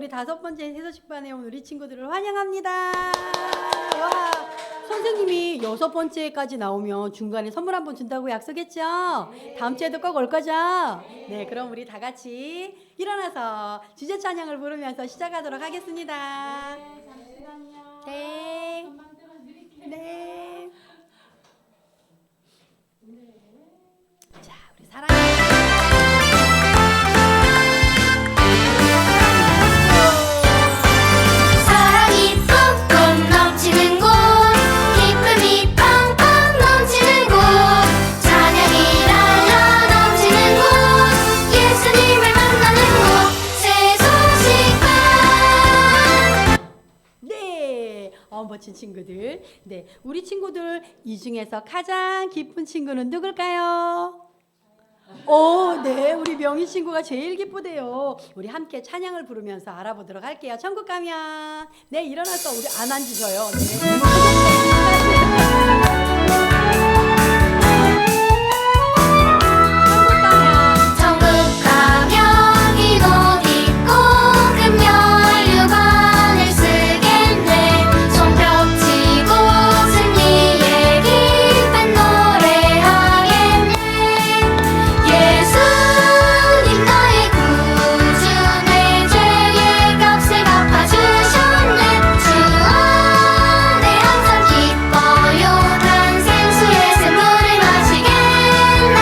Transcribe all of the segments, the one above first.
우리 5번째 세서식반에 온 우리 친구들을 환영합니다. 와, 선생님이 6번째까지 나오면 중간에 선물 한번 준다고 약속했죠? 다음 주에도 꼭 올 거죠? 네, 그럼 우리 다 같이 일어나서 주제 찬양을 부르면서 시작하도록 하겠습니다. 잠시만요. 네. 네. 자, 우리 사랑이 뿜뿜 넘치는 곳, 기쁨이 팡팡 넘치는 곳, 찬양이 날려 넘치는 곳, 예수님을 만나는 곳, 세소식반. 네, 멋진 친구들. 네, 우리 친구들 이 중에서 가장 기쁜 친구는 누굴까요? 네, 우리 명희 친구가 제일 기쁘대요. 우리 함께 찬양을 부르면서 알아보도록 할게요. 천국 가면. 네, 일어나서 우리 안 앉으셔요. 천국 가면 긴 옷 입고 금열 유관을 쓰겠네. 손뼉 치고 승리의 기쁜 노래하겠네. 예수님 나의 구주, 내 죄의 값을 갚아주셨네. 주 안에 항상 기뻐요. 난 생수의 샘물을 마시겠네.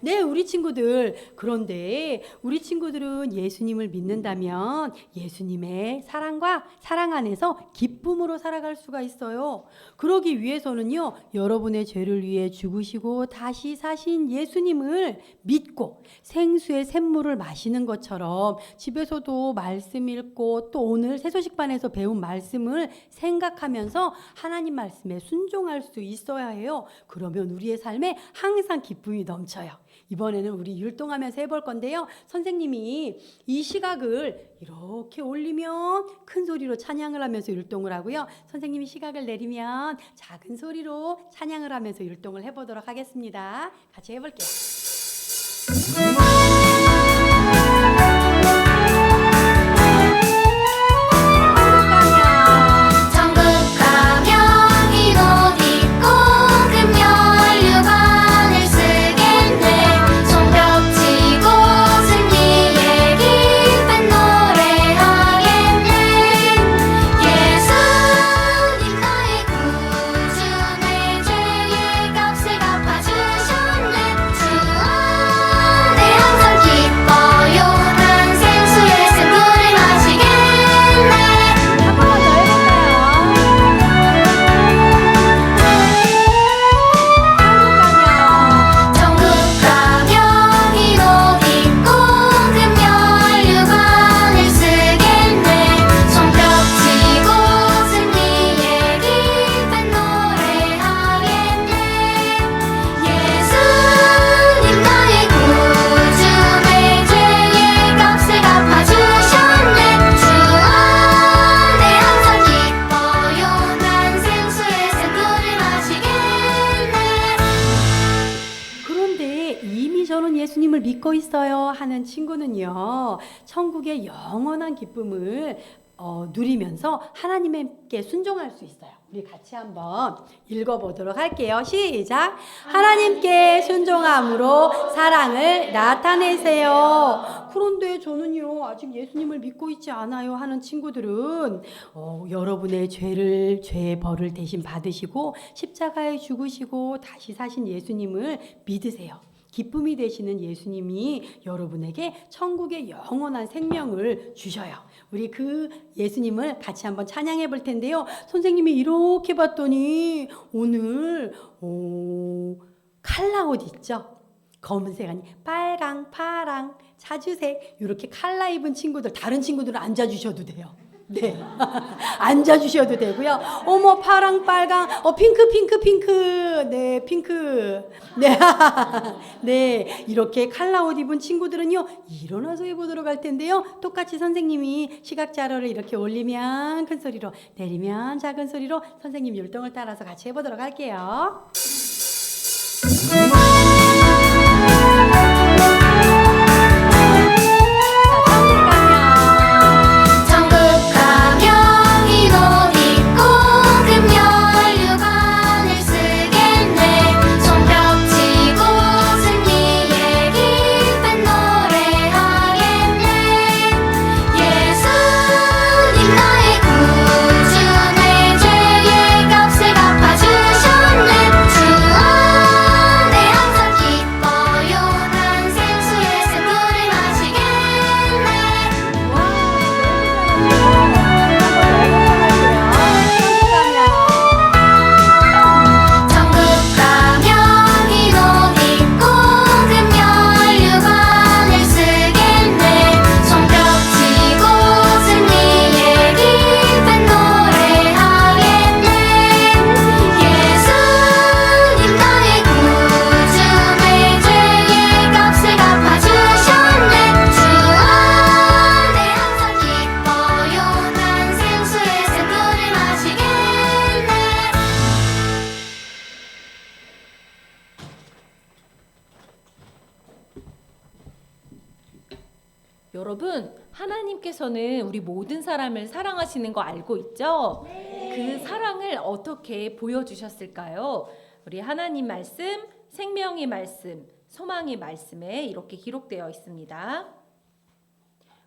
네, 우리 친구들. 그런데 우리 친구들은 예수님을 믿는다면 예수님의 사랑과 사랑 안에서 기쁨으로 살아갈 수가 있어요. 그러기 위해서는요, 여러분의 죄를 위해 죽으시고 다시 사신 예수님을 믿고 생수의 샘물을 마시는 것처럼 집에서도 말씀 읽고 또 오늘 세소식반에서 배운 말씀을 생각하면서 하나님 말씀에 순종할 수 있어야 해요. 그러면 우리의 삶에 항상 기쁨이 넘쳐요. 이번에는 우리 율동하면서 해볼 건데요. 선생님이 이 시각을 이렇게 올리면 큰 소리로 찬양을 하면서 율동을 하고요. 선생님이 시각을 내리면 작은 소리로 찬양을 하면서 율동을 해보도록 하겠습니다. 같이 해볼게요. 천국 가면 긴 옷 입고 금열 유관을 쓰겠네. 손뼉 치고 승리의 기쁜 노래하겠네. 예수님 나의 구주, 내 죄의 값을 갚아주셨네. 주 안에 항상 기뻐요. 난 생수의 샘물을 마시겠네. 한 번만 더 해볼까요? 천국 가면 긴 옷 입고 금열 유관을 쓰겠네. 손뼉 치고 승리의 기쁜 노래하겠네. 예수님 나의 구주, 내 죄의 값을 갚아주셨네. 주 안에 항상 기뻐요. 난 생수의 샘물을 마시겠네. 그런데 이미 저는 예수님을 믿고 있어요 하는 친구는요, 천국의 영원한 기쁨을 누리면서 하나님께 순종할 수 있어요. 우리 같이 한번 읽어보도록 할게요. 시작! 하나님께 순종함으로 사랑을 나타내세요. 그런데 저는요, 아직 예수님을 믿고 있지 않아요 하는 친구들은 여러분의 죄의 벌을 대신 받으시고 십자가에 죽으시고 다시 사신 예수님을 믿으세요. 기쁨이 되시는 예수님이 여러분에게 천국의 영원한 생명을 주셔요. 우리 그 예수님을 같이 한번 찬양해 볼 텐데요. 선생님이 이렇게 봤더니 오늘 칼라 옷 있죠? 검은색 아니 빨강, 파랑, 자주색 이렇게 칼라 입은 친구들, 다른 친구들은 앉아주셔도 돼요. 네, 앉아주셔도 되고요. 어머, 파랑, 빨강, 핑크, 네, 핑크, 네, 네, 이렇게 칼라 옷 입은 친구들은요, 일어나서 해보도록 할 텐데요. 똑같이 선생님이 시각 자료를 이렇게 올리면 큰 소리로, 내리면 작은 소리로 선생님 율동을 따라서 같이 해보도록 할게요. 자, 천국 가면 여러분, 하나님께서는 우리 모든 사람을 사랑하시는 거 알고 있죠? 그 사랑을 어떻게 보여주셨을까요? 우리 하나님 말씀, 생명의 말씀, 소망의 말씀에 이렇게 기록되어 있습니다.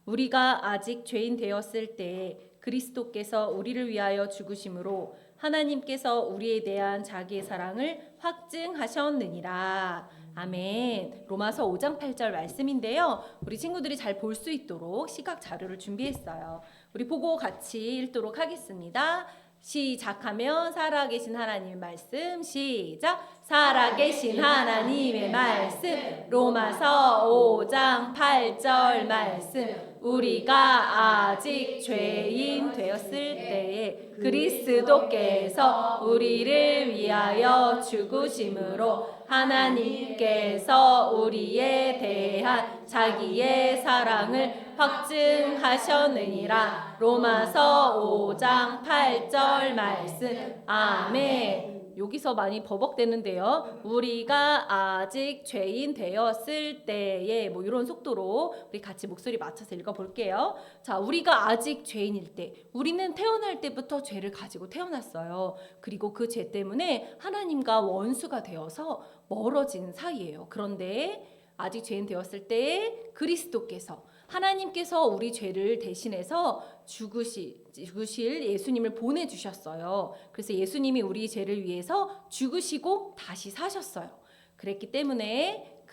우리가 아직 죄인 되었을 때 그리스도께서 우리를 위하여 죽으심으로 하나님께서 우리에 대한 자기의 사랑을 확증하셨느니라. 아멘. 로마서 5장 8절 말씀인데요. 우리 친구들이 잘 볼 수 있도록 시각 자료를 준비했어요. 우리 보고 같이 읽도록 하겠습니다. 시작하면 살아계신 하나님의 말씀 시작. 살아계신 하나님의 말씀 로마서 5장 8절 말씀 우리가 아직 죄인 되었을 때에 그리스도께서 우리를 위하여 죽으심으로 하나님께서 우리에 대한 자기의 사랑을 확증하셨느니라. 로마서 5장 8절 말씀. 아멘. 여기서 많이 버벅대는데요. 우리가 아직 죄인 되었을 때에 뭐 이런 속도로 우리 같이 목소리 맞춰서 읽어볼게요. 자, 우리가 아직 죄인일 때, 우리는 태어날 때부터 죄를 가지고 태어났어요. 그리고 그 죄 때문에 하나님과 원수가 되어서 멀어진 사이예요. 그런데 아직 죄인 되었을 때에 그리스도께서 하나님께서 우리 죄를 대신해서 죽으실 예수님을 보내주셨어요. 그래서 예수님이 우리 죄를 위해서 죽으시고 다시 사셨어요. 그랬기 때문에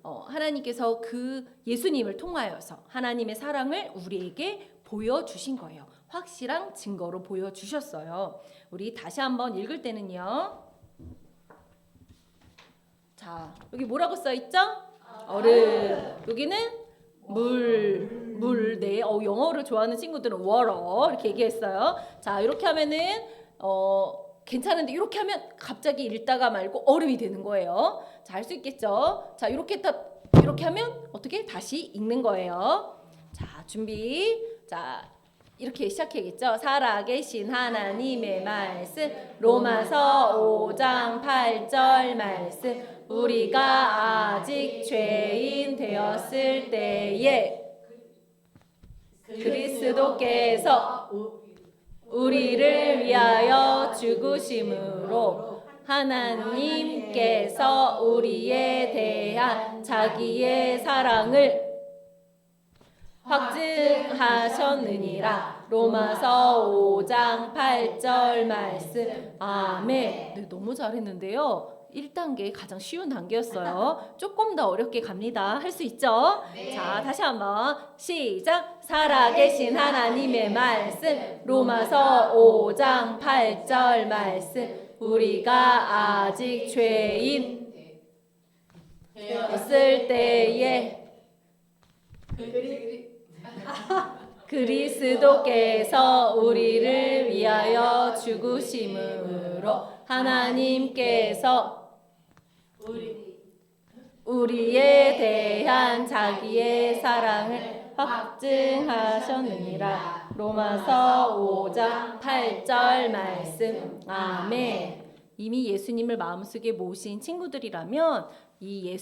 하나님께서 그 예수님을 통하여서 하나님의 사랑을 우리에게 보여주신 거예요. 확실한 증거로 보여주셨어요. 우리 다시 한번 읽을 때는요. 자, 여기 뭐라고 써있죠? 얼음. 여기는 물, 네. 영어를 좋아하는 친구들은 water 이렇게 얘기했어요. 자, 이렇게 하면은 괜찮은데 이렇게 하면 갑자기 읽다가 말고 얼음이 되는 거예요. 자, 할 수 있겠죠? 자, 이렇게 하면 어떻게 다시 읽는 거예요. 자, 준비. 자, 이렇게 시작해야겠죠? 살아계신 하나님의 말씀 로마서 5장 8절 말씀 우리가 아직 죄인 되었을 때에 그리스도께서 우리를 위하여 죽으심으로 하나님께서 우리에 대한 자기의 사랑을 확증하셨느니라. 로마서 5장 8절 말씀. 아멘. 네, 너무 잘했는데요. 1단계 가장 쉬운 단계였어요. 조금 더 어렵게 갑니다. 할 수 있죠? 네. 자, 다시 한번 시작. 살아계신 하나님의 말씀 로마서 5장 8절 말씀 우리가 아직 죄인 되었을 때에 그리스도께서 우리를 위하여 죽으심으로 하나님께서 우리에 대한 자기의 사랑을 확증하셨느니라. 로마서 5장 8절 말씀. 아멘. 이미 예수님을 마음속에 모신 친구들이라면 이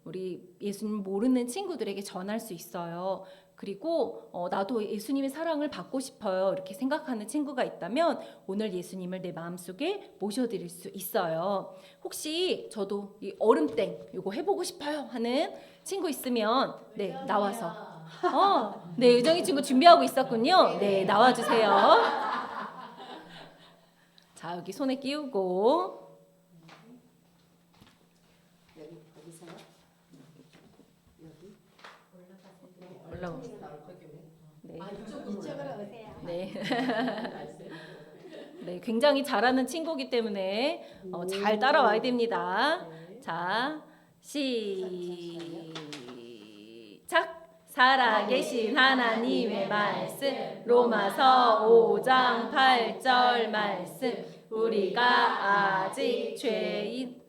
우리 예수님 모르는 친구들에게 전할 수 있어요. 그리고 나도 예수님의 사랑을 받고 싶어요 이렇게 생각하는 친구가 있다면 오늘 예수님을 내 마음속에 모셔드릴 수 있어요. 혹시 저도 이 얼음땡 이거 해보고 싶어요 하는 친구 있으면 네 나와서 네 의정이 친구 준비하고 있었군요. 네 나와주세요. 자 여기 손에 끼우고 올라오세요. 네. 이쪽으로 오세요. 네. 네, 굉장히 잘하는 친구이기 때문에 잘 따라와야 됩니다. 자, 시작. 살아계신 하나님의 말씀 로마서 5장 8절 말씀 우리가 아직 죄인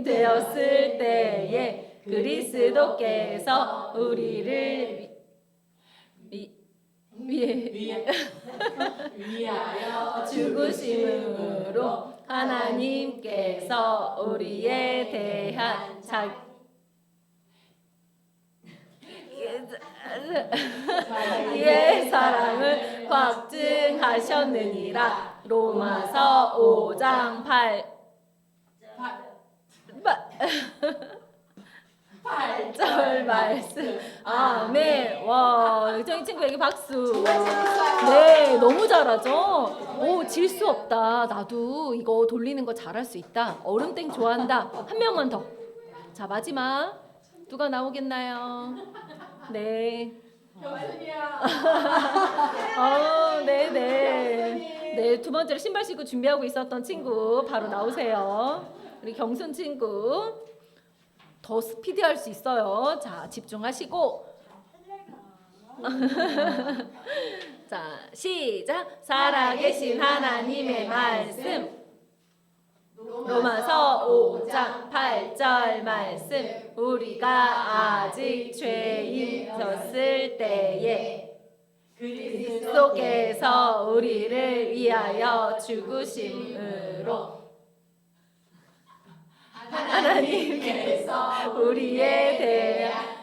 되었을 때에 그리스도께서 우리를 위하여 죽으심으로 하나님께서 우리에 대한 자기의 사랑을 확증하셨느니라. 로마서 5장 8절 말씀. 아멘. 와, 정희 친구에게 박수. 네, 너무 잘하죠? 오, 질 수 없다. 나도 이거 돌리는 거 잘할 수 있다. 얼음땡 좋아한다. 한 명만 더. 자, 마지막. 누가 나오겠나요? 네. 경순이야. 네네. 네, 두 번째로 신발 신고 준비하고 있었던 친구 바로 나오세요. 우리 경순 친구. 더 스피디할 수 있어요. 자, 집중하시고. 자, 시작. 살아계신 하나님의 말씀. 로마서 5장 8절 말씀. 우리가 아직 죄인이었을 때에 그리스도께서 우리를 위하여 죽으심으로 하나님께서 우리에 대한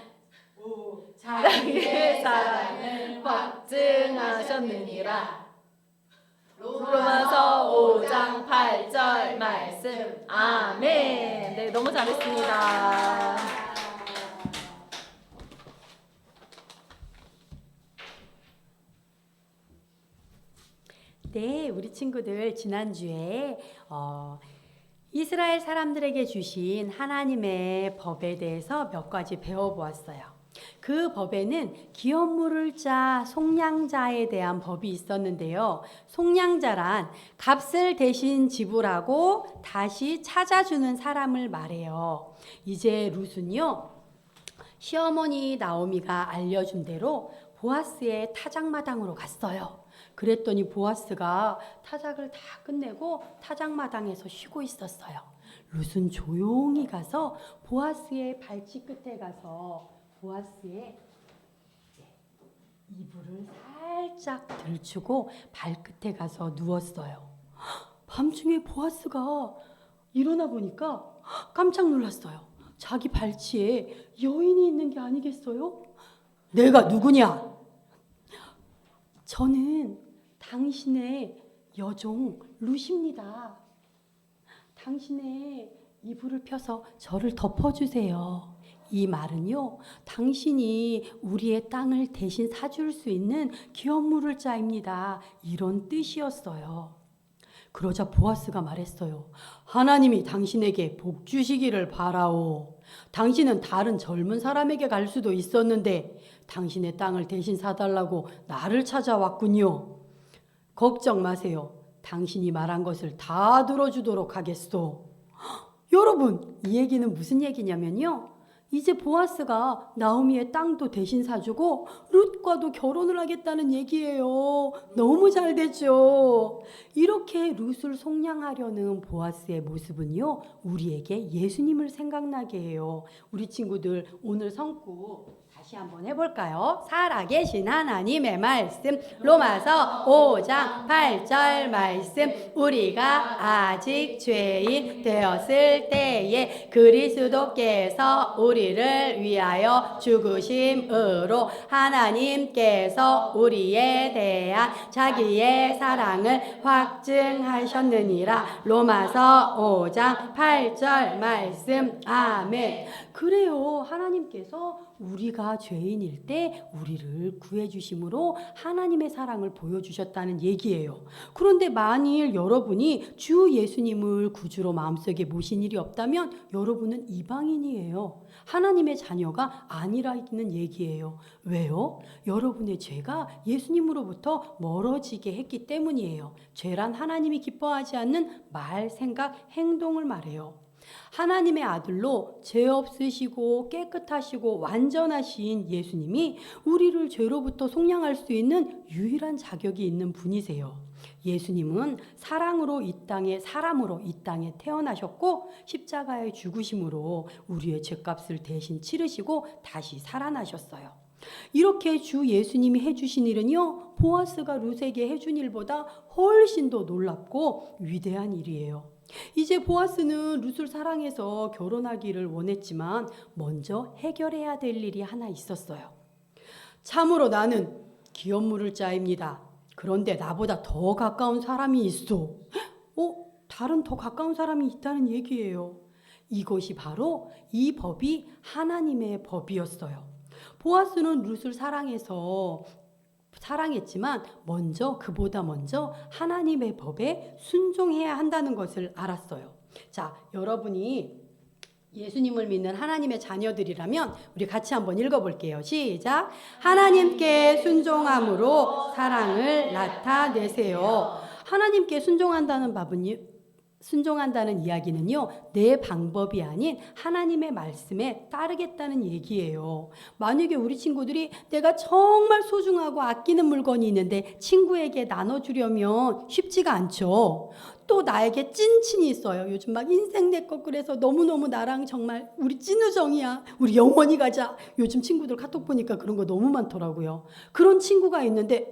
자기의 사랑을 확증하셨느니라. 로마서 5장 8절 말씀. 아멘. 네, 너무 잘했습니다. 네, 우리 친구들 지난주에 이스라엘 사람들에게 주신 하나님의 법에 대해서 몇 가지 배워보았어요. 그 법에는 기업 물을 자, 속량자에 대한 법이 있었는데요. 속량자란 값을 대신 지불하고 다시 찾아주는 사람을 말해요. 이제 룻은요, 시어머니 나오미가 알려준 대로 보아스의 타작마당으로 갔어요. 그랬더니 보아스가 타작을 다 끝내고 타작마당에서 쉬고 있었어요. 룻은 조용히 가서 보아스의 발치 끝에 가서 보아스의 이불을 살짝 들추고 발끝에 가서 누웠어요. 밤중에 보아스가 일어나 보니까 깜짝 놀랐어요. 자기 발치에 여인이 있는 게 아니겠어요? 내가 누구냐? 저는 당신의 여종 룻입니다. 당신의 이불을 펴서 저를 덮어주세요. 이 말은요, 당신이 우리의 땅을 대신 사줄 수 있는 기업 물을 자입니다. 이런 뜻이었어요. 그러자 보아스가 말했어요. 하나님이 당신에게 복 주시기를 바라오. 당신은 다른 젊은 사람에게 갈 수도 있었는데 당신의 땅을 대신 사달라고 나를 찾아왔군요. 걱정 마세요. 당신이 말한 것을 다 들어주도록 하겠소. 여러분, 이 얘기는 무슨 얘기냐면요. 이제 보아스가 나오미의 땅도 대신 사주고 룻과도 결혼을 하겠다는 얘기예요. 너무 잘 됐죠. 이렇게 룻을 속량하려는 보아스의 모습은요, 우리에게 예수님을 생각나게 해요. 우리 친구들 오늘 성구 다시 한번 해볼까요? 살아계신 하나님의 말씀. 로마서 5장 8절 말씀. 우리가 아직 죄인 되었을 때에 그리스도께서 우리를 위하여 죽으심으로 하나님께서 우리에 대한 자기의 사랑을 확증하셨느니라. 로마서 5장 8절 말씀. 아멘. 그래요. 하나님께서 우리가 죄인일 때 우리를 구해주심으로 하나님의 사랑을 보여주셨다는 얘기예요. 그런데 만일 여러분이 주 예수님을 구주로 마음속에 모신 일이 없다면 여러분은 이방인이에요. 하나님의 자녀가 아니라는 얘기예요. 왜요? 여러분의 죄가 예수님으로부터 멀어지게 했기 때문이에요. 죄란 하나님이 기뻐하지 않는 말, 생각, 행동을 말해요. 하나님의 아들로 죄 없으시고 깨끗하시고 완전하신 예수님이 우리를 죄로부터 속량할 수 있는 유일한 자격이 있는 분이세요. 예수님은 사랑으로 이 땅에 사람으로 이 땅에 태어나셨고 십자가의 죽으심으로 우리의 죄값을 대신 치르시고 다시 살아나셨어요. 이렇게 주 예수님이 해주신 일은요, 보아스가 룻에게 해준 일보다 훨씬 더 놀랍고 위대한 일이에요. 이제 보아스는 룻을 사랑해서 결혼하기를 원했지만 먼저 해결해야 될 일이 하나 있었어요. 참으로 나는 기업 물을 자입니다. 그런데 나보다 더 가까운 사람이 있어. 다른 더 가까운 사람이 있다는 얘기예요. 이것이 바로 이 법이 하나님의 법이었어요. 보아스는 룻을 사랑했지만 그보다 먼저 하나님의 법에 순종해야 한다는 것을 알았어요. 자, 여러분이 예수님을 믿는 하나님의 자녀들이라면 우리 같이 한번 읽어볼게요. 시작. 하나님께 순종함으로 사랑을 나타내세요. 하나님께 순종한다는 이야기는요, 내 방법이 아닌 하나님의 말씀에 따르겠다는 얘기예요. 만약에 우리 친구들이 내가 정말 소중하고 아끼는 물건이 있는데 친구에게 나눠주려면 쉽지가 않죠. 또 나에게 찐친이 있어요. 요즘 막 인생 내 것 그래서 너무너무 나랑 정말 우리 찐우정이야. 우리 영원히 가자. 요즘 친구들 카톡 보니까 그런 거 너무 많더라고요. 그런 친구가 있는데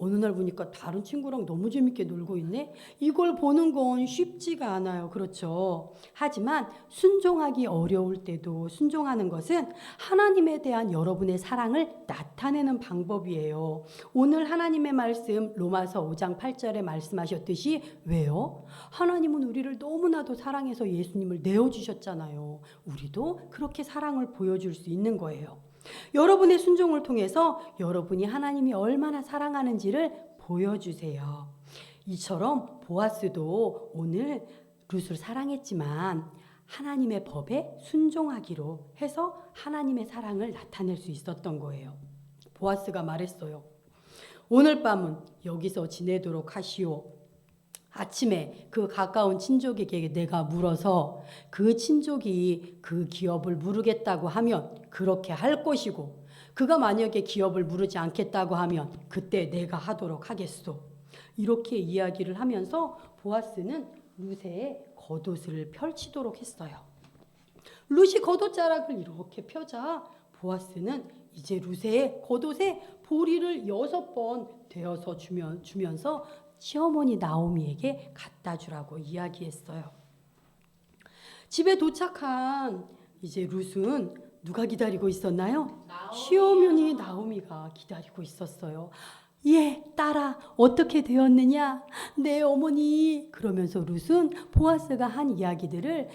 어느 날 보니까 다른 친구랑 너무 재밌게 놀고 있네? 이걸 보는 건 쉽지가 않아요. 그렇죠? 하지만 순종하기 어려울 때도 순종하는 것은 하나님에 대한 여러분의 사랑을 나타내는 방법이에요. 오늘 하나님의 말씀 로마서 5장 8절에 말씀하셨듯이 왜요? 하나님은 우리를 너무나도 사랑해서 예수님을 내어주셨잖아요. 우리도 그렇게 사랑을 보여줄 수 있는 거예요. 여러분의 순종을 통해서 여러분이 하나님이 얼마나 사랑하는지를 보여주세요. 이처럼 보아스도 오늘 룻을 사랑했지만 하나님의 법에 순종하기로 해서 하나님의 사랑을 나타낼 수 있었던 거예요. 보아스가 말했어요. 오늘 밤은 여기서 지내도록 하시오. 아침에 그 가까운 친족에게 내가 물어서 그 친족이 그 기업을 물으겠다고 하면 그렇게 할 것이고, 그가 만약에 기업을 물으지 않겠다고 하면 그때 내가 하도록 하겠소. 이렇게 이야기를 하면서 보아스는 룻의 겉옷을 펼치도록 했어요. 룻이 겉옷자락을 이렇게 펴자 보아스는 이제 룻의 겉옷에 보리를 6번 되어서 주면서 시어머니 나오미에게 갖다 주라고 이야기했어요. 집에 도착한 이제 룻은 누가 기다리고 있었나요? 시어머니 나오미가 기다리고 있었어요. 예, 딸아, 어떻게 되었느냐? 네, 어머니. 그러면서 룻은 보아스가 한 이야기들을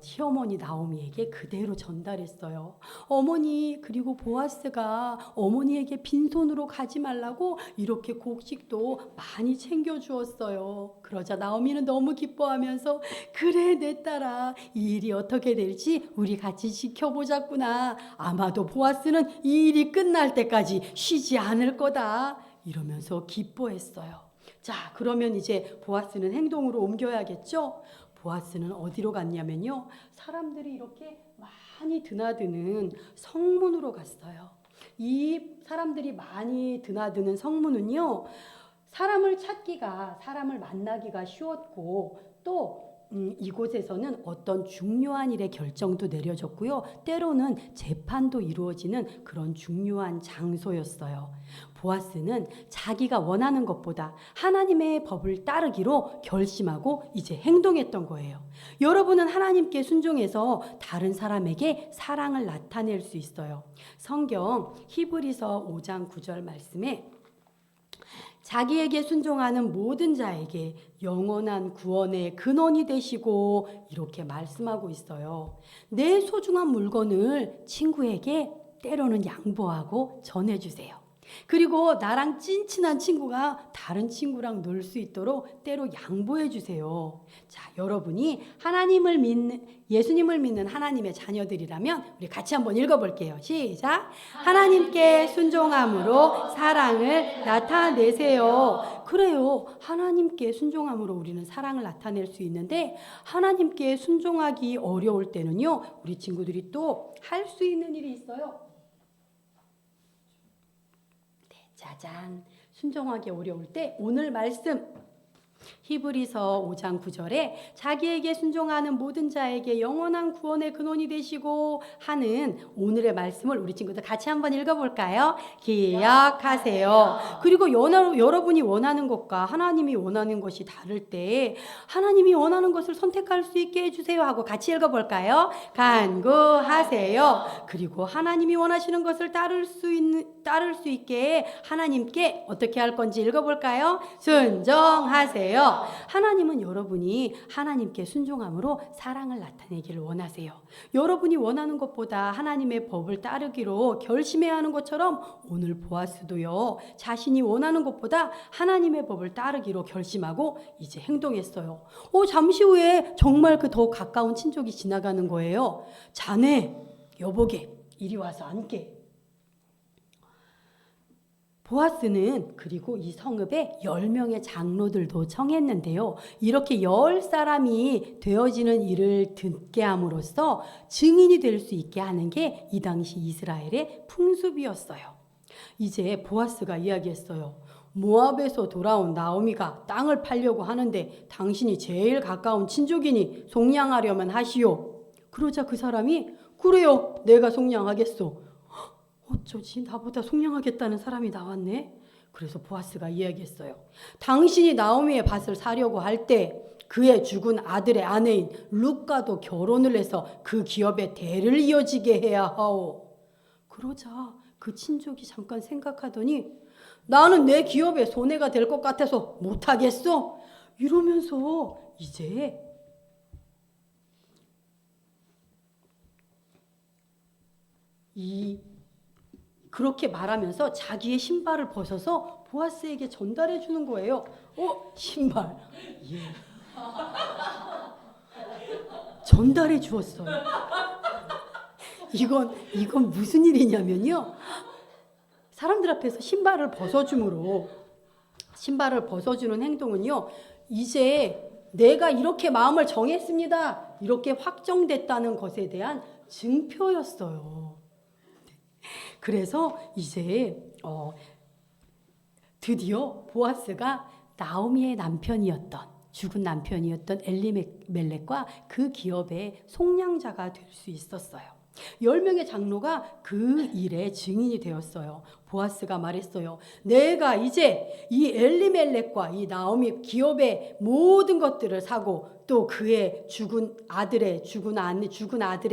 시어머니 나오미에게 그대로 전달했어요. 어머니, 그리고 보아스가 어머니에게 빈손으로 가지 말라고 이렇게 곡식도 많이 챙겨주었어요. 그러자 나오미는 너무 기뻐하면서 그래, 내 딸아, 이 일이 어떻게 될지 우리 같이 지켜보자꾸나. 아마도 보아스는 이 일이 끝날 때까지 쉬지 않을 거다. 이러면서 기뻐했어요. 자, 그러면 이제 보아스는 행동으로 옮겨야겠죠? 보아스는 어디로 갔냐면요, 사람들이 이렇게 많이 드나드는 성문으로 갔어요. 이 사람들이 많이 드나드는 성문은요, 사람을 만나기가 쉬웠고, 또 이곳에서는 어떤 중요한 일의 결정도 내려졌고요, 때로는 재판도 이루어지는 그런 중요한 장소였어요. 보아스는 자기가 원하는 것보다 하나님의 법을 따르기로 결심하고 이제 행동했던 거예요. 여러분은 하나님께 순종해서 다른 사람에게 사랑을 나타낼 수 있어요. 성경 히브리서 5장 9절 말씀에 자기에게 순종하는 모든 자에게 영원한 구원의 근원이 되시고 이렇게 말씀하고 있어요. 내 소중한 물건을 친구에게 때로는 양보하고 전해주세요. 그리고 나랑 찐친한 친구가 다른 친구랑 놀 수 있도록 때로 양보해 주세요. 자, 여러분이 예수님을 믿는 하나님의 자녀들이라면 우리 같이 한번 읽어볼게요. 시작. 하나님께 순종함으로 사랑을 나타내세요. 그래요. 하나님께 순종함으로 우리는 사랑을 나타낼 수 있는데, 하나님께 순종하기 어려울 때는요, 우리 친구들이 또 할 수 있는 일이 있어요. 짜잔, 순종하기 어려울 때 오늘 말씀 히브리서 5장 9절에 자기에게 순종하는 모든 자에게 영원한 구원의 근원이 되시고 하는 오늘의 말씀을 우리 친구들 같이 한번 읽어볼까요? 기억하세요. 그리고 여러분이 원하는 것과 하나님이 원하는 것이 다를 때 하나님이 원하는 것을 선택할 수 있게 해주세요 하고 같이 읽어볼까요? 간구하세요. 그리고 하나님이 원하시는 것을 따를 수 있게 하나님께 어떻게 할 건지 읽어볼까요? 순종하세요. 하나님은 여러분이 하나님께 순종함으로 사랑을 나타내기를 원하세요. 여러분이 원하는 것보다 하나님의 법을 따르기로 결심해야 하는 것처럼 오늘 보아스도요. 자신이 원하는 것보다 하나님의 법을 따르기로 결심하고 이제 행동했어요. 잠시 후에 정말 그 더 가까운 친족이 지나가는 거예요. 자네, 여보게, 이리 와서 앉게. 보아스는 그리고 이 성읍에 10명의 장로들도 청했는데요. 이렇게 10사람이 되어지는 일을 듣게 함으로써 증인이 될 수 있게 하는 게 이 당시 이스라엘의 풍습이었어요. 이제 보아스가 이야기했어요. 모압에서 돌아온 나오미가 땅을 팔려고 하는데 당신이 제일 가까운 친족이니 속량하려면 하시오. 그러자 그 사람이 그래요, 내가 속량하겠소. 어쩌지, 나보다 속량하겠다는 사람이 나왔네. 그래서 보아스가 이야기했어요. 당신이 나오미의 밭을 사려고 할 때 그의 죽은 아들의 아내인 룻과도 결혼을 해서 그 기업의 대를 이어지게 해야 하오. 그러자 그 친족이 잠깐 생각하더니 나는 내 기업에 손해가 될 것 같아서 못하겠어. 이러면서 이제 그렇게 말하면서 자기의 신발을 벗어서 보아스에게 전달해 주는 거예요. 신발. 예. 전달해 주었어요. 이건 무슨 일이냐면요. 사람들 앞에서 신발을 벗어주는 행동은요. 이제 내가 이렇게 마음을 정했습니다. 이렇게 확정됐다는 것에 대한 증표였어요. 그래서 이제 드디어 보아스가 나오미의 죽은 남편이었던 엘리멜렉과 그 기업의 속량자가 될 수 있었어요. 10명의 장로가 그 일에 증인이 되었어요. 보아스가 말했어요. 내가 이제 이 엘리멜렉과 이 나오미 기업의 모든 것들을 사고 또 그의 죽은 아들의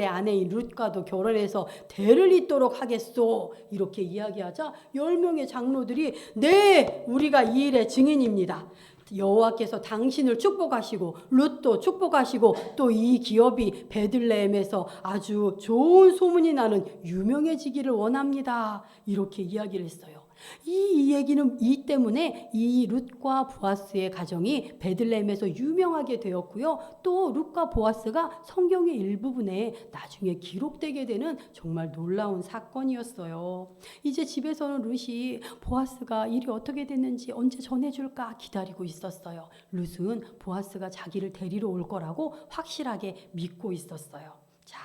아내인 룻과도 결혼해서 대를 잇도록 하겠소. 이렇게 이야기하자 10명의 장로들이 네, 우리가 이 일의 증인입니다. 여호와께서 당신을 축복하시고 룻도 축복하시고 또 이 기업이 베들레헴에서 아주 좋은 소문이 나는 유명해지기를 원합니다. 이렇게 이야기를 했어요. 이 얘기는 이 때문에 이 룻과 보아스의 가정이 베들레헴에서 유명하게 되었고요. 또 룻과 보아스가 성경의 일부분에 나중에 기록되게 되는 정말 놀라운 사건이었어요. 이제 집에서는 룻이 보아스가 일이 어떻게 됐는지 언제 전해줄까 기다리고 있었어요. 룻은 보아스가 자기를 데리러 올 거라고 확실하게 믿고 있었어요. 자,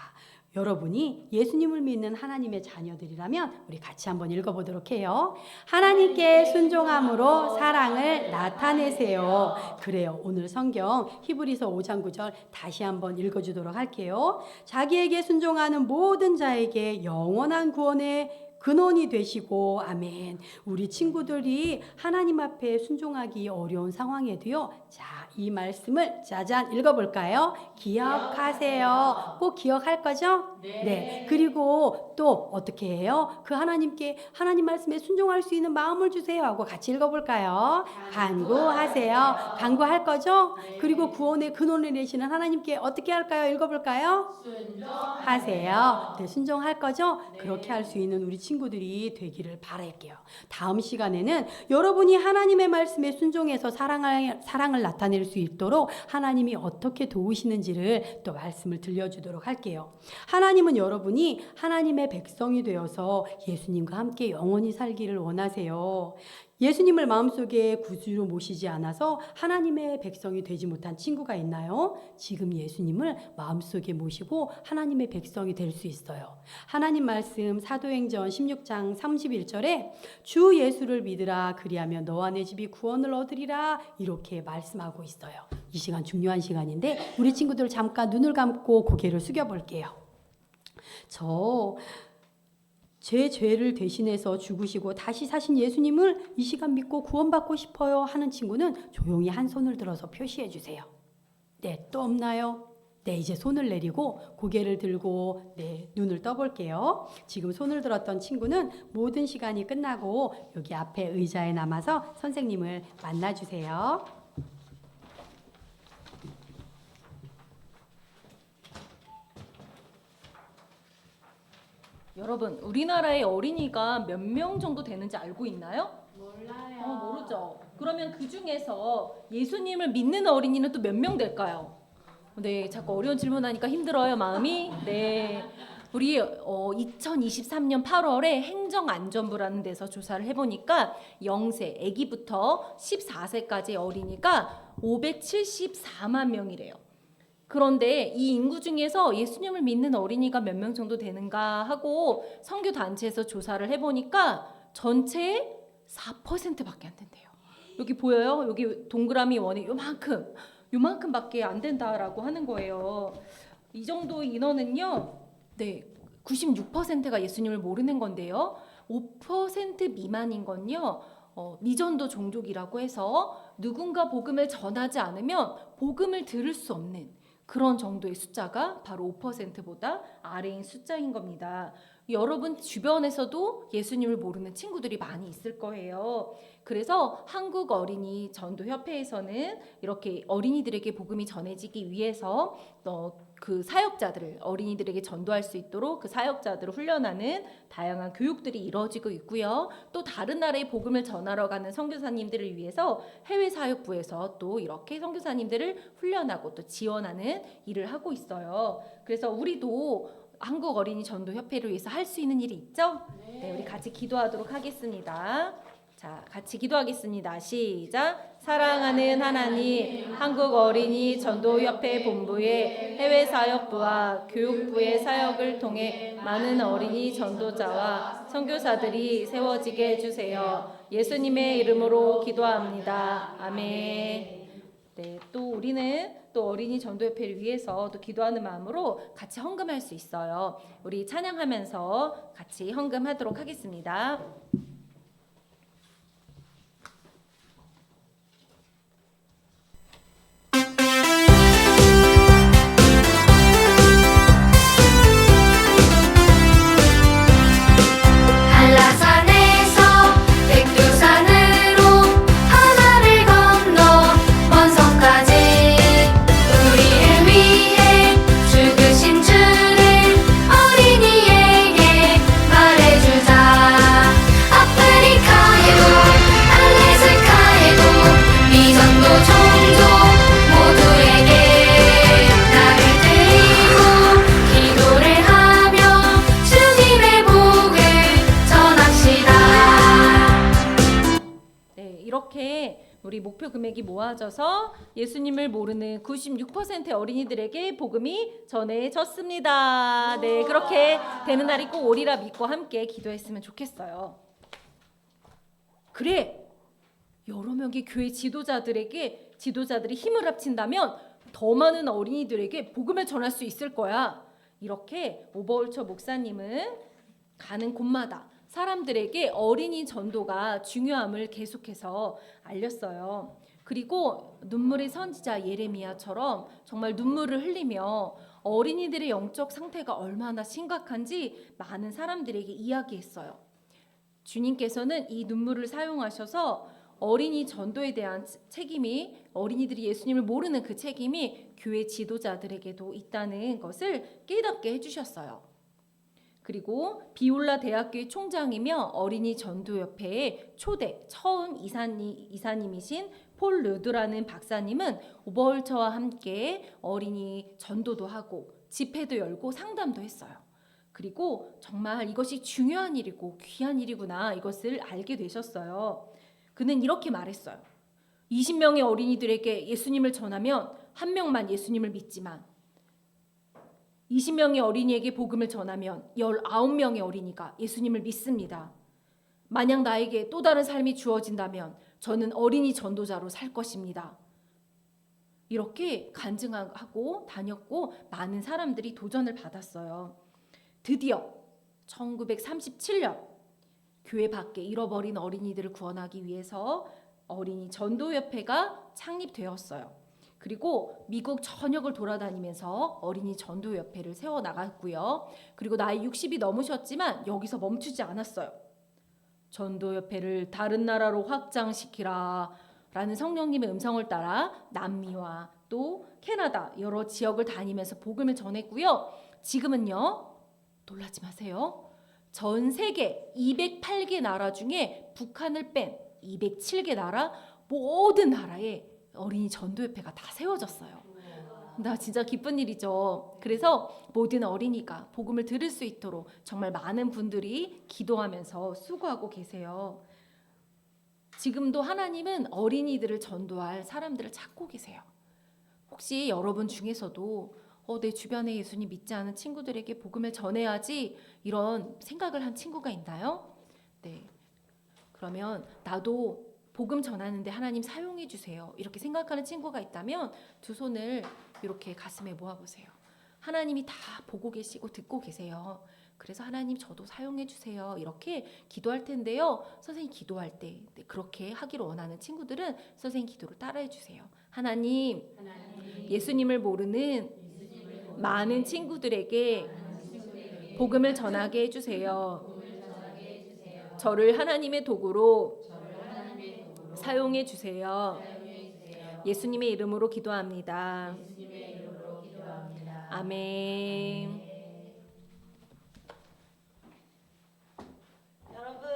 여러분이 예수님을 믿는 하나님의 자녀들이라면 우리 같이 한번 읽어보도록 해요. 하나님께 순종함으로 사랑을 나타내세요. 그래요. 오늘 성경 히브리서 5장 9절 다시 한번 읽어주도록 할게요. 자기에게 순종하는 모든 자에게 영원한 구원의 근원이 되시고 아멘. 우리 친구들이 하나님 앞에 순종하기 어려운 상황에도요. 자, 이 말씀을 짜잔 읽어볼까요? 기억하세요. 꼭 기억할 거죠? 네. 그리고 또 어떻게 해요? 그 하나님께 하나님 말씀에 순종할 수 있는 마음을 주세요 하고 같이 읽어볼까요? 간구하세요. 간구할 거죠? 그리고 구원의 근원을 내시는 하나님께 어떻게 할까요? 읽어볼까요? 순종하세요. 네, 순종할 거죠? 그렇게 할 수 있는 우리 친구들이 되기를 바랄게요. 다음 시간에는 여러분이 하나님의 말씀에 순종해서 사랑을 나타낼 수 있도록 하나님이 어떻게 도우시는지를 또 말씀을 들려주도록 할게요. 하나님은 여러분이 하나님의 백성이 되어서 예수님과 함께 영원히 살기를 원하세요. 예수님을 마음속에 구주로 모시지 않아서 하나님의 백성이 되지 못한 친구가 있나요? 지금 예수님을 마음속에 모시고 하나님의 백성이 될 수 있어요. 하나님 말씀 사도행전 16장 31절에 주 예수를 믿으라 그리하면 너와 내 집이 구원을 얻으리라 이렇게 말씀하고 있어요. 이 시간 중요한 시간인데 우리 친구들 잠깐 눈을 감고 고개를 숙여 볼게요. 제 죄를 대신해서 죽으시고 다시 사신 예수님을 이 시간 믿고 구원받고 싶어요 하는 친구는 조용히 한 손을 들어서 표시해 주세요. 네, 또 없나요? 네, 이제 손을 내리고 고개를 들고 눈을 떠볼게요. 지금 손을 들었던 친구는 모든 시간이 끝나고 여기 앞에 의자에 남아서 선생님을 만나주세요. 여러분, 우리나라의 어린이가 몇 명 정도 되는지 알고 있나요? 몰라요. 모르죠. 그러면 그 중에서 예수님을 믿는 어린이는 또 몇 명 될까요? 네, 자꾸 어려운 질문하니까 힘들어요, 마음이. 네, 우리 2023년 8월에 행정안전부라는 데서 조사를 해보니까 0세, 아기부터 14세까지의 어린이가 574만 명이래요. 그런데 이 인구 중에서 예수님을 믿는 어린이가 몇 명 정도 되는가 하고 선교 단체에서 조사를 해보니까 전체의 4%밖에 안 된대요. 여기 보여요? 여기 동그라미 원이 요만큼밖에 안 된다라고 하는 거예요. 이 정도 인원은요, 네, 96%가 예수님을 모르는 건데요. 5% 미만인 건요, 미전도 종족이라고 해서 누군가 복음을 전하지 않으면 복음을 들을 수 없는 그런 정도의 숫자가 바로 5%보다 아래인 숫자인 겁니다. 여러분 주변에서도 예수님을 모르는 친구들이 많이 있을 거예요. 그래서 한국 어린이 전도협회에서는 이렇게 어린이들에게 복음이 전해지기 위해서 그 사역자들을 어린이들에게 전도할 수 있도록 그 사역자들을 훈련하는 다양한 교육들이 이루어지고 있고요. 또 다른 나라에 복음을 전하러 가는 선교사님들을 위해서 해외 사역부에서 또 이렇게 선교사님들을 훈련하고 또 지원하는 일을 하고 있어요. 그래서 우리도 한국 어린이 전도협회를 위해서 할 수 있는 일이 있죠? 네, 우리 같이 기도하도록 하겠습니다. 자, 같이 기도하겠습니다. 시작. 사랑하는 하나님, 한국 어린이 전도협회 본부의 해외 사역부와 교육부의 사역을 통해 많은 어린이 전도자와 선교사들이 세워지게 해주세요. 예수님의 이름으로 기도합니다. 아멘. 네, 또 우리는 또 어린이 전도협회를 위해서 또 기도하는 마음으로 같이 헌금할 수 있어요. 우리 찬양하면서 같이 헌금하도록 하겠습니다. 한라산에서 백두산으로 하나를 건너 먼 섬까지 우리를 위해 죽으신 주를 어린이에게 말해주자. 아프리카에도 알래스카에도 미전도 종족 모두에게 나를 드리고 기도를 하며 주님의 복을 전합시다. 네, 이렇게 우리 목표 금액이 모아져서 예수님을 모르는 96%의 어린이들에게 복음이 전해졌습니다. 네, 그렇게 되는 날이 꼭 오리라 믿고 함께 기도했으면 좋겠어요. 그래, 여러 명의 교회 지도자들이 힘을 합친다면 더 많은 어린이들에게 복음을 전할 수 있을 거야. 이렇게 오버올처 목사님은 가는 곳마다 사람들에게 어린이 전도가 중요함을 계속해서 알렸어요. 그리고 눈물의 선지자 예레미야처럼 정말 눈물을 흘리며 어린이들의 영적 상태가 얼마나 심각한지 많은 사람들에게 이야기했어요. 주님께서는 이 눈물을 사용하셔서 어린이 전도에 대한 책임이 어린이들이 예수님을 모르는 그 책임이 교회 지도자들에게도 있다는 것을 깨닫게 해주셨어요. 그리고 비올라 대학교의 총장이며 어린이 전도협회의 초대 처음 이사님이신 폴 르드라는 박사님은 오버홀처와 함께 어린이 전도도 하고 집회도 열고 상담도 했어요. 그리고 정말 이것이 중요한 일이고 귀한 일이구나 이것을 알게 되셨어요. 그는 이렇게 말했어요. 20명의 어린이들에게 예수님을 전하면 한 명만 예수님을 믿지만 20명의 어린이에게 복음을 전하면 19명의 어린이가 예수님을 믿습니다. 만약 나에게 또 다른 삶이 주어진다면 저는 어린이 전도자로 살 것입니다. 이렇게 간증하고 다녔고 많은 사람들이 도전을 받았어요. 드디어 1937년 교회 밖에 잃어버린 어린이들을 구원하기 위해서 어린이 전도협회가 창립되었어요. 그리고 미국 전역을 돌아다니면서 어린이 전도협회를 세워나갔고요. 그리고 나이 60이 넘으셨지만 여기서 멈추지 않았어요. 전도협회를 다른 나라로 확장시키라 라는 성령님의 음성을 따라 남미와 또 캐나다 여러 지역을 다니면서 복음을 전했고요. 지금은요, 놀라지 마세요. 전 세계 208개 나라 중에 북한을 뺀 207개 나라 모든 나라에 어린이 전도협회가 다 세워졌어요. 나 진짜 기쁜 일이죠. 그래서 모든 어린이가 복음을 들을 수 있도록 정말 많은 분들이 기도하면서 수고하고 계세요. 지금도 하나님은 어린이들을 전도할 사람들을 찾고 계세요. 혹시 여러분 중에서도 내 주변에 예수님 믿지 않은 친구들에게 복음을 전해야지 이런 생각을 한 친구가 있나요? 네. 그러면 나도 복음 전하는데 하나님 사용해 주세요. 이렇게 생각하는 친구가 있다면 두 손을 이렇게 가슴에 모아보세요. 하나님이 다 보고 계시고 듣고 계세요. 그래서 하나님 저도 사용해 주세요. 이렇게 기도할 텐데요. 선생님 기도할 때 그렇게 하기를 원하는 친구들은 선생님 기도를 따라해 주세요. 하나님, 예수님을 모르는 많은 친구들에게 복음을 전하게 해주세요. 저를 하나님의 도구로 사용해 주세요. 예수님의 이름으로 기도합니다. 아멘. 여러분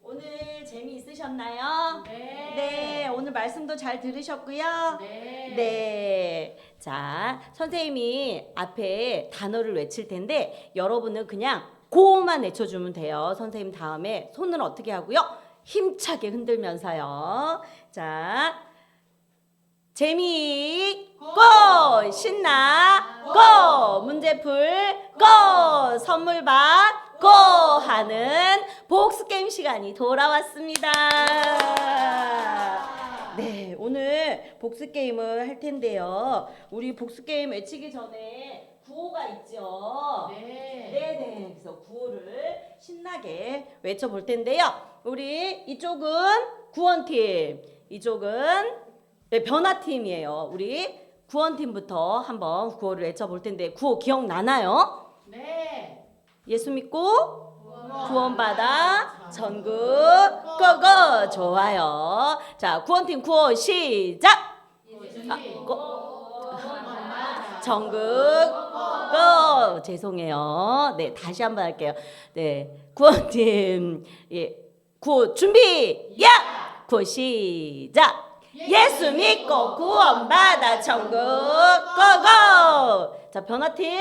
오늘 재미있으셨나요? 네, 오늘 말씀도 잘 들으셨고요. 네. 자, 선생님이 앞에 단어를 외칠 텐데 여러분은 그냥 고만 외쳐주면 돼요. 선생님 다음에 손을 어떻게 하고요? 힘차게 흔들면서요. 자, 재미있고 신나고 문제풀 고 선물 받고 하는 복습게임 시간이 돌아왔습니다. 네, 오늘 복습게임을 할 텐데요. 우리 복습게임 외치기 전에 구호가 있죠. 네네. 그래서 구호를 신나게 외쳐볼 텐데요. 우리 이쪽은 구원팀, 이쪽은 변화팀이에요. 우리 구원팀부터 한번 구호를 외쳐볼 텐데 구호 기억나나요? 네. 예수 믿고 구원받아 전국 고고. 좋아요. 자, 구원팀 구호 시작. 전국 고. 죄송해요. 네, 다시 한번 할게요. 네, 구원팀 구호 준비 야. 구호 시작. 예수 믿고 구원받아 천국 고고. 자, 변화팀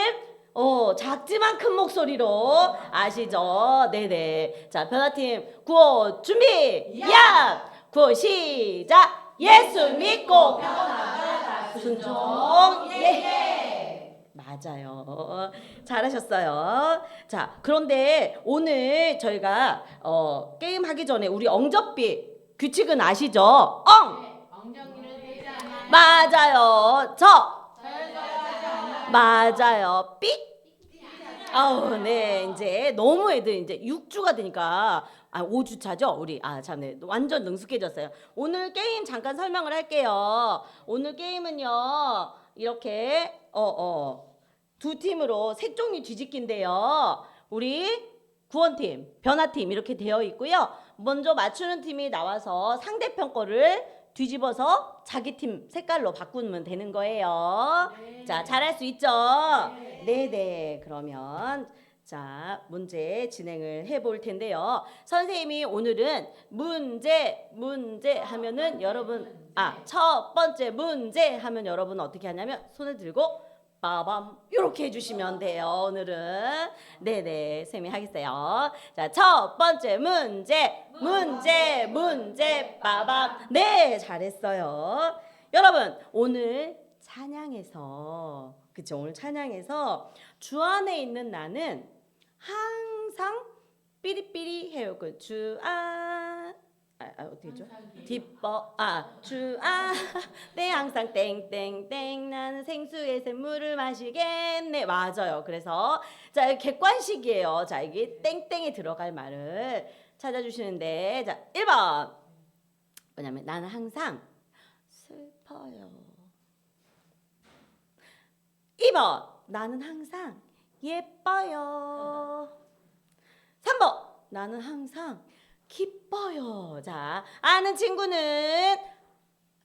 작지만 큰 목소리로 아시죠? 네네. 자, 변화팀 구호 준비 야. 구호 시작. 예수 믿고 순종 예. 맞아요. 잘하셨어요. 자, 그런데 오늘 저희가 게임 하기 전에 우리 엉접비 규칙은 아시죠? 엉덩이를 대지 않아. 맞아요. 맞아요. 삑. 네. 이제 너무 애들 이제 6주가 되니까 5주 차죠? 우리 참 네. 완전 능숙해졌어요. 오늘 게임 잠깐 설명을 할게요. 오늘 게임은요. 이렇게 두 팀으로 색종이 뒤집기인데요. 우리 구원팀, 변화팀 이렇게 되어 있고요. 먼저 맞추는 팀이 나와서 상대편 거를 뒤집어서 자기 팀 색깔로 바꾸면 되는 거예요. 네. 자, 잘할 수 있죠? 네네. 그러면 자, 문제 진행을 해볼 텐데요. 선생님이 오늘은 문제 하면은 여러분 첫 번째 문제 하면 여러분 어떻게 하냐면 손을 들고 빠밤 이렇게 해주시면 돼요. 오늘은 네네 쌤이 하겠어요. 자, 첫 번째 문제 빠밤. 네, 잘했어요. 여러분 오늘 찬양에서 그쵸, 오늘 찬양에서 주 안에 있는 나는 항상 삐리삐리해요. 그 주 안 어떻게죠? 기뻐 네 항상 땡땡땡 나는 생수의 샘물을 마시겠네. 맞아요. 그래서 자, 객관식이에요. 자, 이게 땡땡에 들어갈 말을 찾아주시는데, 자, 1번 뭐냐면 나는 항상 슬퍼요. 2번 나는 항상 예뻐요. 3번 나는 항상 기뻐요. 자, 아는 친구는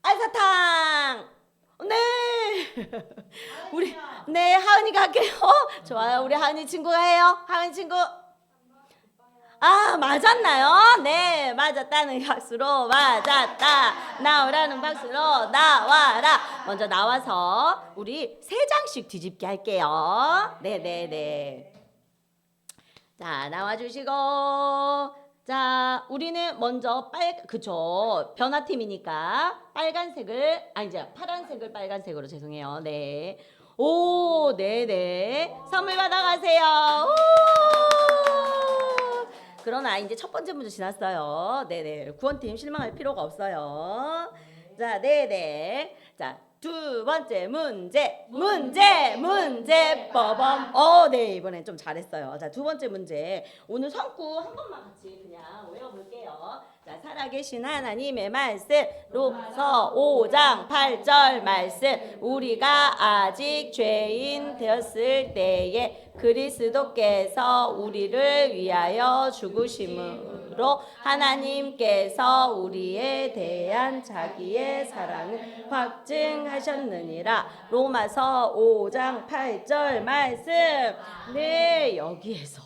알사탕. 네. 우리 네, 하은이가 할게요. 좋아요. 우리 하은이 친구가 해요. 하은이 친구. 아, 맞았나요? 네, 맞았다는 박수로 맞았다. 나오라는 박수로 나와라. 먼저 나와서 우리 3장씩 뒤집기 할게요. 네. 자, 나와주시고. 자, 우리는 먼저 그쵸, 변화팀이니까 빨간색을 이제 파란색을 빨간색으로, 죄송해요. 네. 오, 네네. 선물 받아가세요. 오! 그러나 이제 첫 번째 문제 지났어요. 네네. 구원팀 실망할 필요가 없어요. 자, 네네. 자, 두 번째 문제 빠밤. 네, 이번엔 좀 잘했어요. 자, 두 번째 문제. 오늘 성구 한 번만 같이 그냥 외워볼게요. 자, 살아계신 하나님의 말씀, 로마서 5장 8절 말씀. 우리가 아직 죄인 되었을 때에 그리스도께서 우리를 위하여 죽으심으로 하나님께서 우리에 대한 자기의 사랑을 확증하셨느니라. 로마서 5장 8절 말씀. 네, 여기에서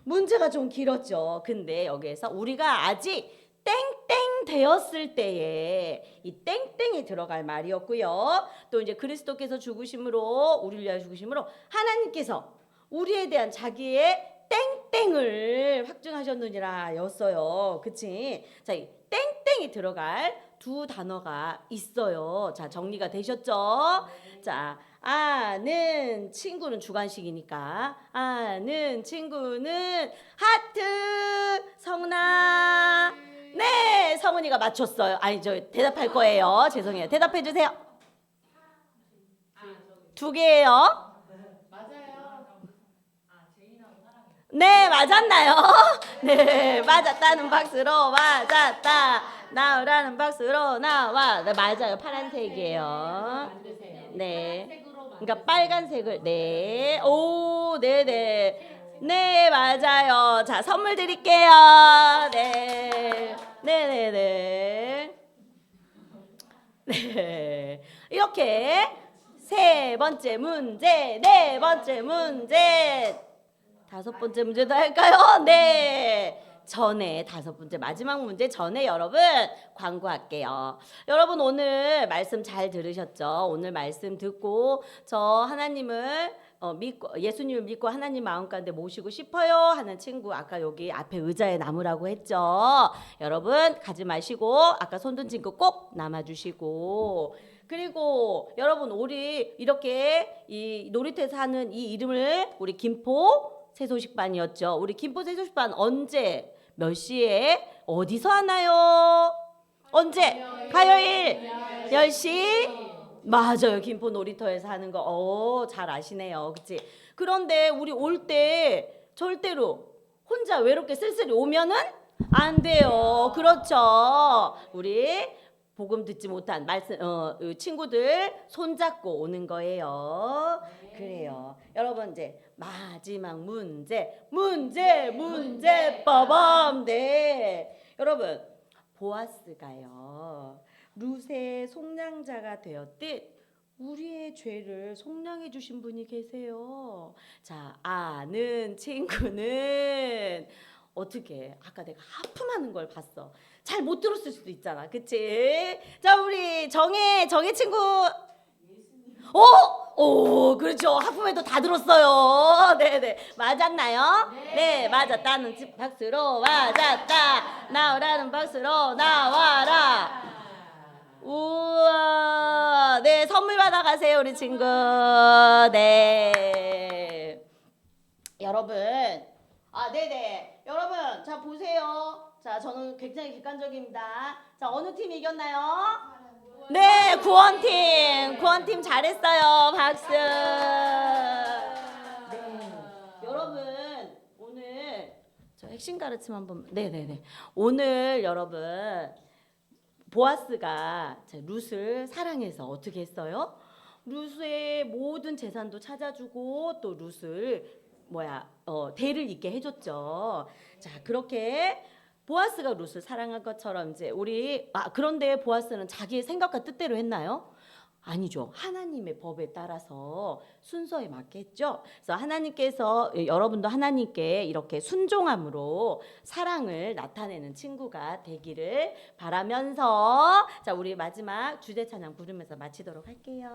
문제가 좀 길었죠. 근데 여기에서 우리가 아직 땡땡 되었을 때에 이 땡땡이 들어갈 말이었고요. 또 이제 그리스도께서 죽으심으로, 우리를 위하여 죽으심으로 하나님께서 우리에 대한 자기의 땡땡을 확증하셨느니라 였어요. 그치? 자, 이 땡땡이 들어갈 두 단어가 있어요. 자, 정리가 되셨죠? 자, 아는 친구는 주관식이니까 아는 친구는 하트. 성은아. 네, 성은이가 맞췄어요. 대답할 거예요. 죄송해요. 대답해 주세요. 두 개예요. 네, 맞았나요? 네, 맞았다는 박수로 맞았다. 나오라는 박수로 나와. 네, 맞아요. 파란색이에요. 네. 그러니까 빨간색을. 네. 오, 네네. 네, 맞아요. 자, 선물 드릴게요. 네. 네네네. 네. 이렇게 세 번째 문제, 네 번째 문제, 다섯 번째 문제도 할까요? 네. 전에 다섯 번째 마지막 문제 전에 여러분 광고할게요. 여러분 오늘 말씀 잘 들으셨죠? 오늘 말씀 듣고 저 하나님을 믿고, 예수님을 믿고 하나님 마음 가운데 모시고 싶어요 하는 친구, 아까 여기 앞에 의자에 남으라고 했죠. 여러분 가지 마시고 아까 손든 친구 꼭 남아주시고, 그리고 여러분 우리 이렇게 이 놀이터에서 하는 이 이름을 우리 김포 새소식반이었죠. 우리 김포 새소식반 언제 몇 시에 어디서 하나요? 언제? 화요일 10시? 맞아요. 김포 놀이터에서 하는 거. 잘 아시네요. 그치? 그런데 우리 올 때 절대로 혼자 외롭게 쓸쓸히 오면은 안 돼요. 그렇죠. 우리 복음 듣지 못한 친구들 손잡고 오는 거예요. 그래요. 여러분 이제 마지막 문제 빠밤. 네. 여러분 보아스가요, 룻의 속량자가 되었듯 우리의 죄를 속량해 주신 분이 계세요. 자, 아는 친구는 어떻게, 아까 내가 하품하는 걸 봤어. 잘 못 들었을 수도 있잖아. 그치? 자, 우리 정혜 친구. 오, 그렇죠. 하품에도 다 들었어요. 네네. 맞았나요? 네, 맞았다는 박수로 맞았다. 나오라는 박수로 나와라. 우와. 네, 선물 받아가세요, 우리 친구. 네. 여러분. 네네. 여러분, 자, 보세요. 자, 저는 굉장히 객관적입니다. 자, 어느 팀이 이겼나요? 네, 구원팀 잘했어요. 박수. 네, 여러분 오늘 저 핵심 가르침 한번. 네네네. 오늘 여러분 보아스가 룻을 사랑해서 어떻게 했어요? 룻의 모든 재산도 찾아주고 또 룻을 대를 잇게 해줬죠. 자, 그렇게. 보아스가 룻을 사랑한 것처럼 이제 우리 그런데 보아스는 자기의 생각과 뜻대로 했나요? 아니죠. 하나님의 법에 따라서 순서에 맞게 했죠. 그래서 하나님께서 여러분도 하나님께 이렇게 순종함으로 사랑을 나타내는 친구가 되기를 바라면서 자, 우리 마지막 주제 찬양 부르면서 마치도록 할게요.